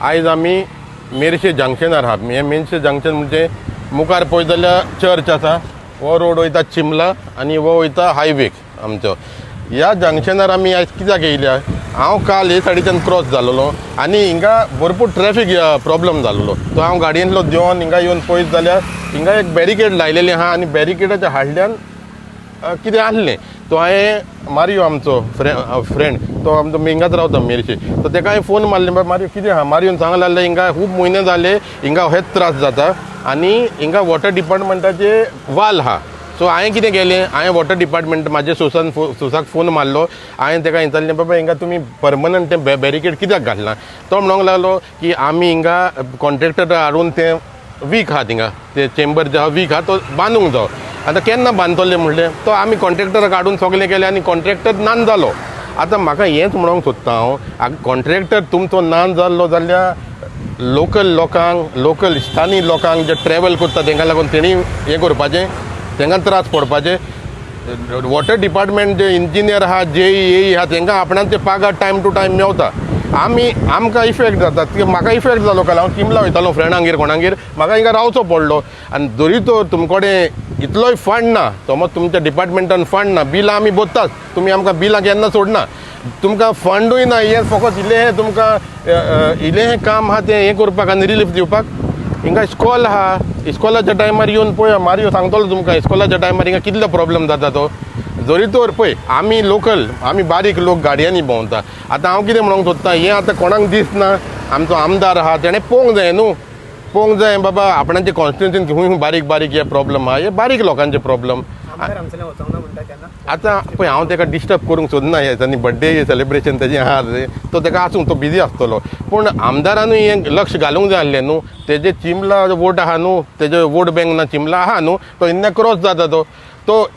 आयज आमी मेरशे जंक्शनार आहा. हे मेरशे जंक्शन म्हणजे मुखार पळयत जाल्यार चर्च आसा, हो रोड वयता चिंबला आनी हो वयता हायवेक आमचो. ह्या जंक्शनार आमी आयज कित्याक येयल्या, हांव काल हे सायडीच्यान क्रॉस जालोलो आनी हिंगा भरपूर ट्रॅफिक प्रॉब्लम जालोलो. तो हांव गाडयेंतलो देंवन हिंगा येवन पळयत जाल्यार हिंगा एक बॅरिकेड लायलेलें आहा आनी बॅरिकेडाच्या हाडल्यान कितें आसलें. तो हांवें मारियो आमचो फ्रेंड तो आमचो हिंगाच रावता मेरशे. तो ताका हांवें फोन मारले, मारियो कितें आहा. मारियोन सांगलें जाल्यार हिंगा खूब म्हयने जाले हिंगा हेच त्रास जाता आनी हिंगा वॉटर डिपार्टमेंटाचे वाल आहा. सो हांवें कितें केलें, हांवें वॉटर डिपार्टमेंट म्हाजे सोसाक फोन मारलो. हांवें ताका विचारलें बाबा हिंगा तुमी परमनंट तें बॅरिकेड कित्याक घालना. तो म्हणूंक लागलो की आमी हिंगा कॉन्ट्रॅक्टर हाडून तें वीक आहा थिंगा ते चेंबर जे आहा वीक आहा तो बांदूंक जाय. आतां केन्ना बांदतले म्हणलें. तो आमी कॉन्ट्रॅक्टराक हाडून सगलें केलें आनी कॉन्ट्रॅक्टर नान जालो. आतां म्हाका हेंच म्हणूंक सोदता हांव, कॉन्ट्रॅक्टर तुमचो नान जाल्लो जाल्यार लोकल लोकांक, लोकल स्थानीय लोकांक जे ट्रॅवल करता तांकां लागून तेणी हें करपाचें, तांकां त्रास पडपाचे. वॉटर डिपार्टमेंट जे इंजिनियर आहा जे आहा तांकां आपणाचे पागार टायम टू टायम मेवता. आमकां इफेक्ट जाता. म्हाका इफेक्ट जालो काल हांव चिंबला वयतालो फ्रेंडांगेर कोणागेर, म्हाका हिंगा रावचो पडलो. आनी जरी तो तुमचे कडेन इतलोय फंड ना, समज तुमच्या डिपार्टमेंटान फंड ना, बिलां आमी भरतात, तुमी आमकां बिलां केन्ना सोडना, तुमकां फंडूय ना, हें फकत इल्लें तुमकां इल्लें काम आहा तें हें करपाक आनी रिलीफ दिवपाक. हिंगा इस्कॉल आहा, इस्कॉलाच्या टायमार येवन पळय मारियो सांगतलो तुमकां इस्कॉलाच्या टायमार हिंगा कितलो प्रॉब्लेम जाता तो. जरी तर पळय आमी लोकल, आमी बारीक लोक गाडयांनी भोंवता. आतां हांव कितें म्हणूंक सोदतां, हें आतां कोणाक दिसना. आमचो आमदार आहा ताणें पळोवंक जाय न्हू, पळोवंक जाय बाबा आपणाचे कॉन्स्टिट्युन्सीन खंय बारीक बारीक हे प्रॉब्लम आहा, हे बारीक लोकांचे प्रॉब्लम. आतां पळय हांव ताका डिस्टर्ब करूंक सोदना, हे दिसांनी बड्डे सेलिब्रेशन तेजें आहा तो ताका आसूं, तो बिजी आसतलो. पूण आमदारानूय हें लक्ष घालूंक जाय आसलें न्हू. तेजे चिंबला वोट आहा न्हू, तेजे वोट बँक ना चिंबला आहा न्हू, तो इन्ना क्रॉस जाता तो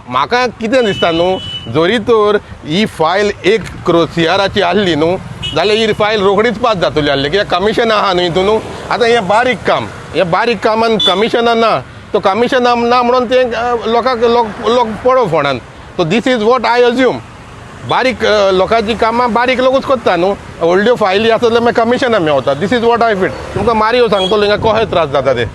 म्हाका कितें दिसता न्हू, जरी तर ही फायल 1 करोड CRची आसली न्हू जाल्यार ही फायल रोखडीच पास जातली आसली, कित्याक कमिशन आहा न्हू हितून न्हू. आतां हें बारीक काम, हें बारीक कामान कमिशनां ना, तो कमिशनां ना म्हणून ते लोकांक लोक पळो फोंडान. तो this is what I assume. बारीक लोकांची कामां बारीक लोकूच करता न्हू. व्हडल्यो फायली आसत जाल्यार मागीर कमिशनां मेवता. This is what I feel. तुमकां मारियो सांगतलो हिंगा कशे त्रास जाता ते.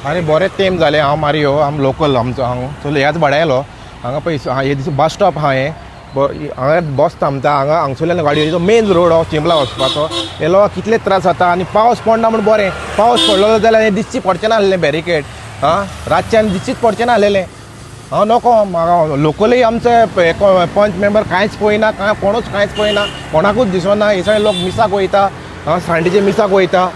आनी बरें तेंप जालें. हांव मारियो, आम लोकल आमचो हांव चलो ह्याच भाड्या येयलो. हांगा पळय हे दीस बस स्टॉप आहा, हें हांगा बस थांबता, हांगसरल्यान गाडयो तो मेन रोड हो चिंबला वचपाचो. येलो कितले त्रास जाता. आनी पावस पडना म्हण बरें, पावस पडलो जाल्यार हें दिसची पडचें ना आसलें बॅरिकेड. रातच्यान दिसचीच पडचें ना आसलेलें. हांव नको, म्हाका लोकलय आमचे पंच मेंबर कांयच पळयना, कोणूच कांयच पळयना, कोणाकूच दिसना. हे सगळे लोक मिसाक वयता, सांडेचे मिसाक वयता.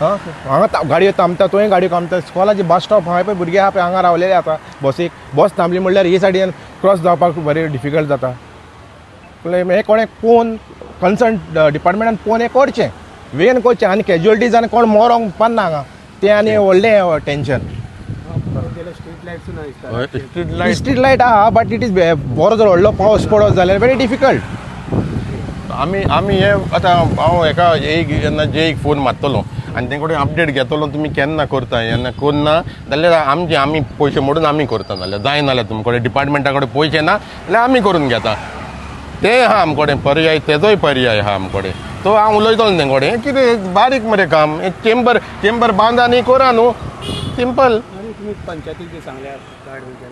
हांगा गाडयो थांबता, थंय गाडयो थांबता. स्कॉलाची बस स्टॉप आहा पळय, भुरगे आहा पळय हांगा रावलेले आतां बसीक. बस थांबली म्हणल्यार हे सायडीन क्रॉस जावपाक बरें डिफिकल्ट जाता. हे कोणें पळोवन कन्सर्न डिपार्टमेंटान पळोवन हें करचें, वेन करचें. आनी कॅज्युअलिटीज आनी कोण मरोंक पाना हांगा, तें आनी व्हडलें टेंशन. स्ट्रीट लायट आहा बट इट इज बरो जर व्हडलो पावस पडत जाल्यार व्हेरी डिफिकल्ट. आमी हे आतां हांव हेका जेन्ना एक फोन मारतलो आनी ते कडेन अपडेट घेतलो, तुमी केन्ना करता, जेन्ना करना जाल्यार आमी पयशे मोडून आमी करता. नाल्यार जाय नाल्यार तुमचे कडेन डिपार्टमेंटा कडेन पयशे ना जाल्यार आमी करून घेता. तें आहा आमचे कडेन पर्याय, तेजोय पर्याय आहा आमचे कडेन. तो हांव उलयतलो तें कडेन कितें बारीक मरे काम. चेंबर बांदा आनी करा न्हू, सिंपल.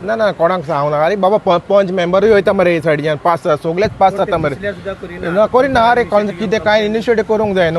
ना कोणाक सांगू ना. अरे बाबा पंच मेंबरूय वयता मरे हे सायडीच्यान, पास सगळेच पास जाता मरे. करिना अरे कितें कांय इनिशिएटीव करूंक जाय न्हू.